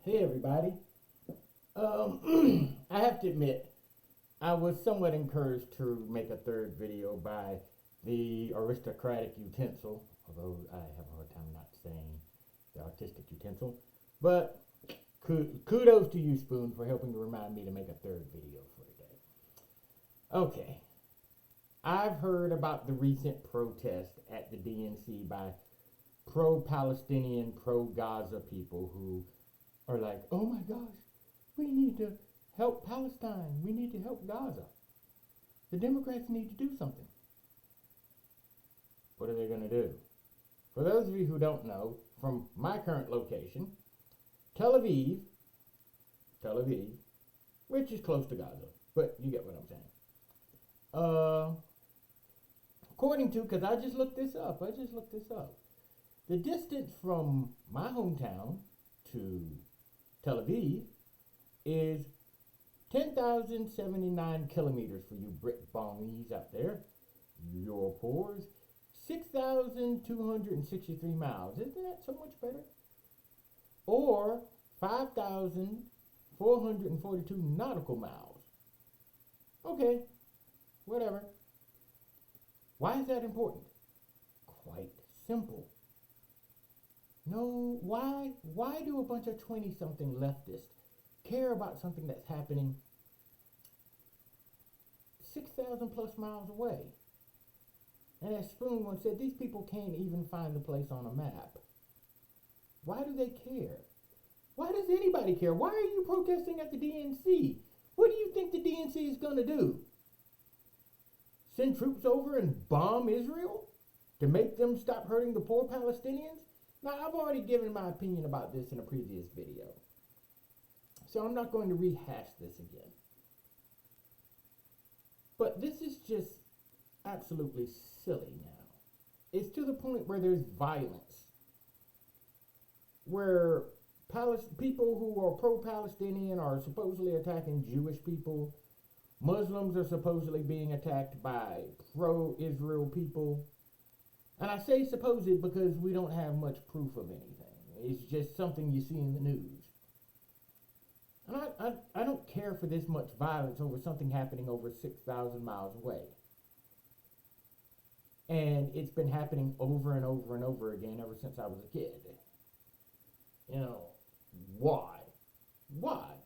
Hey everybody. I have to admit, I was somewhat encouraged to make a third video by the aristocratic utensil, although I have a hard time not saying the artistic utensil. But kudos to you, Spoon, for helping to remind me to make a third video for today. Okay, I've heard about the recent protest at the DNC by pro-Palestinian, pro-Gaza people who are like, oh my gosh, we need to help Palestine. We need to help Gaza. The Democrats need to do something. What are they going to do? For those of you who don't know, from my current location, Tel Aviv, which is close to Gaza, but you get what I'm saying. According to, because I just looked this up, the distance from my hometown to Tel Aviv is 10,079 kilometers for you Brit bongies out there, your pores. 6,263 miles. Isn't that so much better? Or 5,442 nautical miles. Okay, whatever. Why is that important? Quite simple. No, why do a bunch of 20-something leftists care about something that's happening 6,000 plus miles away? And as Spoon once said, these people can't even find the place on a map. Why do they care? Why does anybody care? Why are you protesting at the DNC? What do you think the DNC is going to do? Send troops over and bomb Israel to make them stop hurting the poor Palestinians? Now, I've already given my opinion about this in a previous video, so I'm not going to rehash this again. But this is just absolutely silly now. It's to the point where there's violence, where people who are pro-Palestinian are supposedly attacking Jewish people. Muslims are supposedly being attacked by pro-Israel people. And I say supposed because we don't have much proof of anything. It's just something you see in the news. And I don't care for this much violence over something happening over 6,000 miles away. And it's been happening over and over and over again ever since I was a kid. You know, why? Why?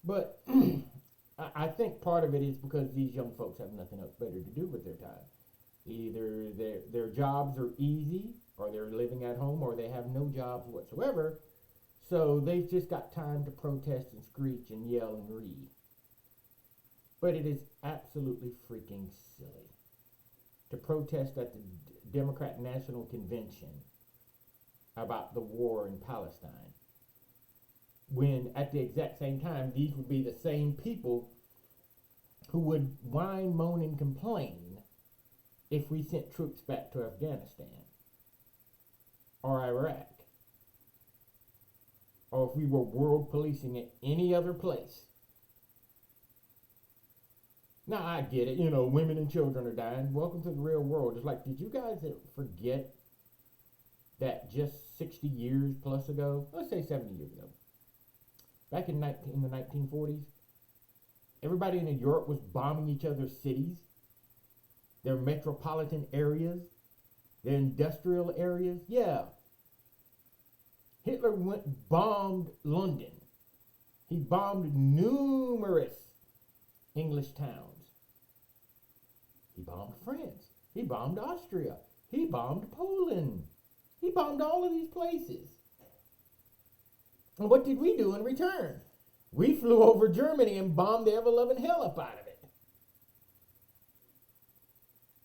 But I think part of it is because these young folks have nothing else better to do with their time. Either their jobs are easy, or they're living at home, or they have no jobs whatsoever. So they've just got time to protest and screech and yell and reeee. But it is absolutely freaking silly to protest at the Democrat National Convention about the war in Palestine, when at the exact same time these would be the same people who would whine, moan, and complain if we sent troops back to Afghanistan or Iraq, or if we were world policing at any other place. Now, I get it, women and children are dying. Welcome to the real world. It's like, did you guys forget that just 60 years plus ago, let's say 70 years ago, back in the 1940s, everybody in Europe was bombing each other's cities, their metropolitan areas, their industrial areas? Yeah. Hitler bombed London. He bombed numerous English towns. He bombed France. He bombed Austria. He bombed Poland. He bombed all of these places. And what did we do in return? We flew over Germany and bombed the ever-loving hell up out of it.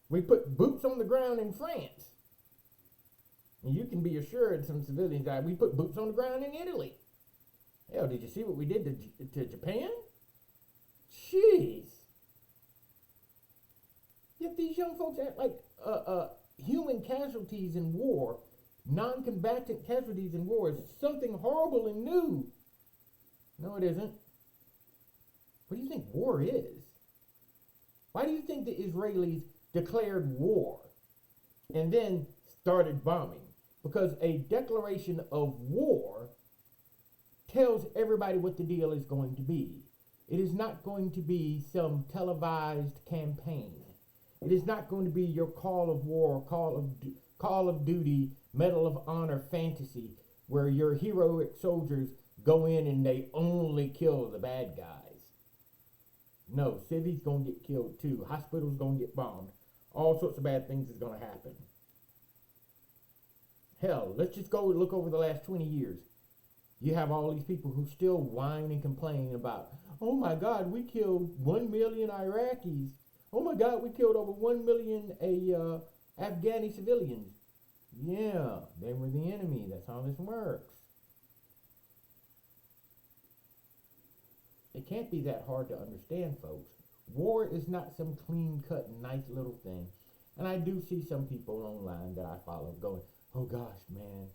We put boots on the ground in France. And you can be assured some civilians died. We put boots on the ground in Italy. Hell, did you see what we did to Japan? Jeez. Yet these young folks act like human casualties in war, non-combatant casualties in war is something horrible and new. No, it isn't. What do you think war is? Why do you think the Israelis declared war and then started bombing? Because a declaration of war tells everybody what the deal is going to be. It is not going to be some televised campaign. It is not going to be your Call of War, Call of Duty, Medal of Honor fantasy, where your heroic soldiers go in and they only kill the bad guys. No, cities gonna get killed too. Hospitals gonna get bombed. All sorts of bad things is gonna happen. Hell, let's just go look over the last 20 years. You have all these people who still whine and complain about, oh my God, we killed 1 million Iraqis. Oh my God, we killed over 1 million Afghani civilians. Yeah, they were the enemy. That's how this works. It can't be that hard to understand, folks. War is not some clean-cut, nice little thing. And I do see some people online that I follow going, oh gosh, man,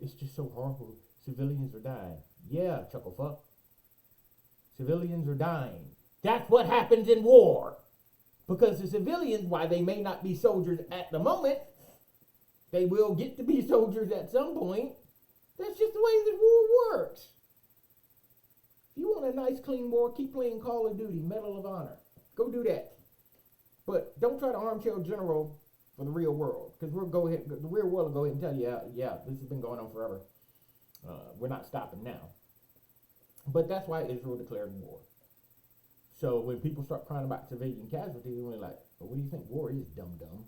it's just so horrible. Civilians are dying. Yeah, chuckle fuck. Civilians are dying. That's what happens in war. Because the civilians, while they may not be soldiers at the moment, they will get to be soldiers at some point. That's just the way this war works. If you want a nice, clean war, keep playing Call of Duty, Medal of Honor. Go do that. But don't try to armchair general for the real world. Because the real world will go ahead and tell you, yeah, this has been going on forever. We're not stopping now. But that's why Israel declared war. So when people start crying about civilian casualties, we're like, well, what do you think war is, dum-dum?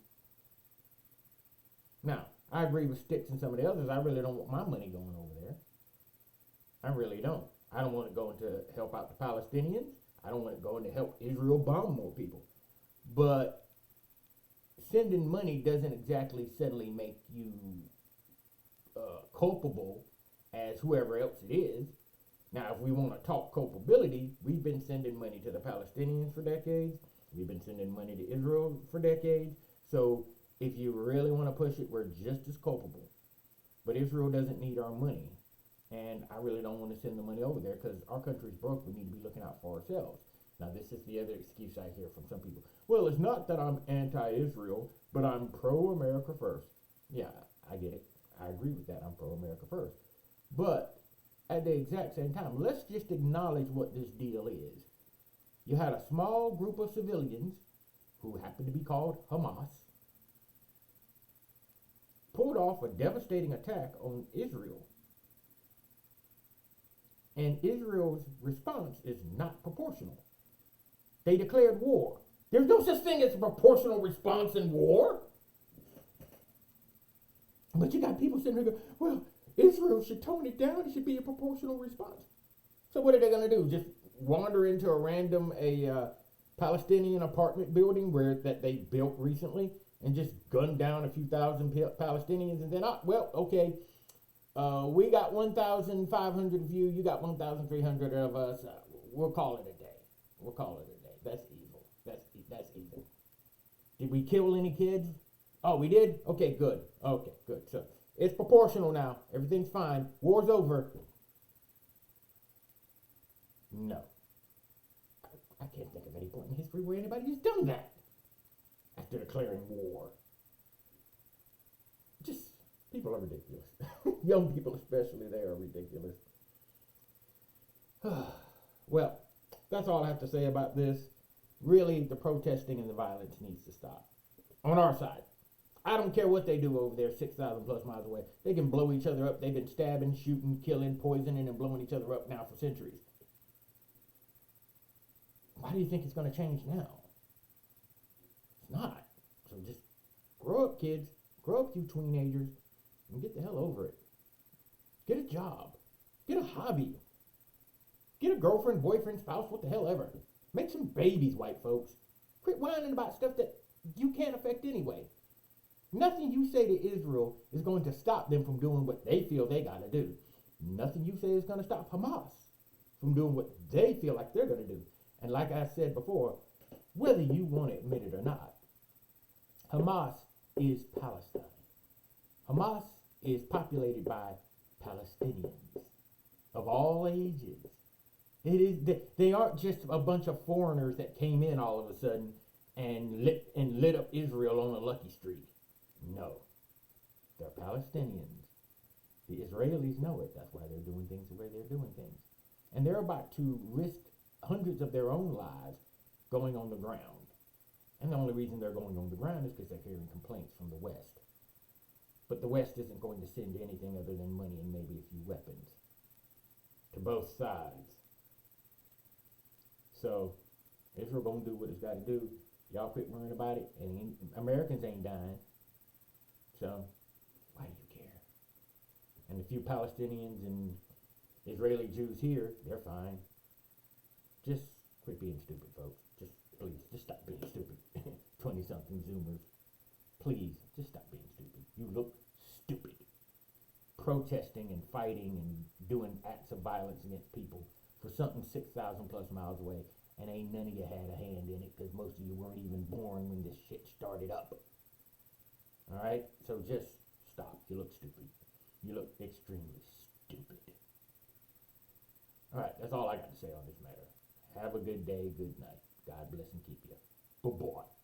Now, I agree with Sticks and some of the others. I really don't want my money going over there. I really don't. I don't want it going to help out the Palestinians. I don't want it going to help Israel bomb more people. But sending money doesn't exactly suddenly make you culpable as whoever else it is. Now, if we want to talk culpability, we've been sending money to the Palestinians for decades. We've been sending money to Israel for decades. So if you really want to push it, we're just as culpable. But Israel doesn't need our money. And I really don't want to send the money over there because our country's broke. We need to be looking out for ourselves. Now, this is the other excuse I hear from some people. Well, it's not that I'm anti-Israel, but I'm pro-America first. Yeah, I get it. I agree with that. I'm pro-America first. But at the exact same time, let's just acknowledge what this deal is. You had a small group of civilians who happened to be called Hamas pulled off a devastating attack on Israel. And Israel's response is not proportional. They declared war. There's no such thing as a proportional response in war. But you got people sitting there going, well, Israel should tone it down. It should be a proportional response. So what are they going to do? Just wander into a random Palestinian apartment building that they built recently and just gun down a few thousand Palestinians and then, okay, we got 1,500 of you. You got 1,300 of us. We'll call it a day. We'll call it a day. That's evil. That's evil. Did we kill any kids? Oh, we did? Okay, good. Okay, good. So it's proportional now. Everything's fine. War's over. No. I can't think of any point in history where anybody has done that after declaring war. Just, people are ridiculous. Young people especially, they are ridiculous. Well, that's all I have to say about this. Really, the protesting and the violence needs to stop. On our side. I don't care what they do over there 6,000 plus miles away. They can blow each other up. They've been stabbing, shooting, killing, poisoning, and blowing each other up now for centuries. Why do you think it's going to change now? It's not. So just grow up, kids. Grow up, you teenagers, and get the hell over it. Get a job. Get a hobby. Get a girlfriend, boyfriend, spouse, what the hell ever. Make some babies, white folks. Quit whining about stuff that you can't affect anyway. Nothing you say to Israel is going to stop them from doing what they feel they got to do. Nothing you say is going to stop Hamas from doing what they feel like they're going to do. And like I said before, whether you want to admit it or not, Hamas is Palestine. Hamas is populated by Palestinians of all ages. They aren't just a bunch of foreigners that came in all of a sudden and lit up Israel on a lucky streak. No, they're Palestinians. The Israelis know it. That's why they're doing things the way they're doing things. And they're about to risk hundreds of their own lives going on the ground. And the only reason they're going on the ground is because they're hearing complaints from the West. But the West isn't going to send anything other than money and maybe a few weapons to both sides. So Israel gonna do what it's got to do. Y'all quit worrying about it. And Americans ain't dying. So why do you care? And a few Palestinians and Israeli Jews here, they're fine. Just quit being stupid, folks. Just please, just stop being stupid. 20-something Zoomers. Please, just stop being stupid. You look stupid. Protesting and fighting and doing acts of violence against people for something 6,000 plus miles away, and ain't none of you had a hand in it because most of you weren't even born when this shit started up. Alright? So just stop. You look stupid. You look extremely stupid. Alright, that's all I got to say on this matter. Have a good day, good night. God bless and keep you. Bye-bye.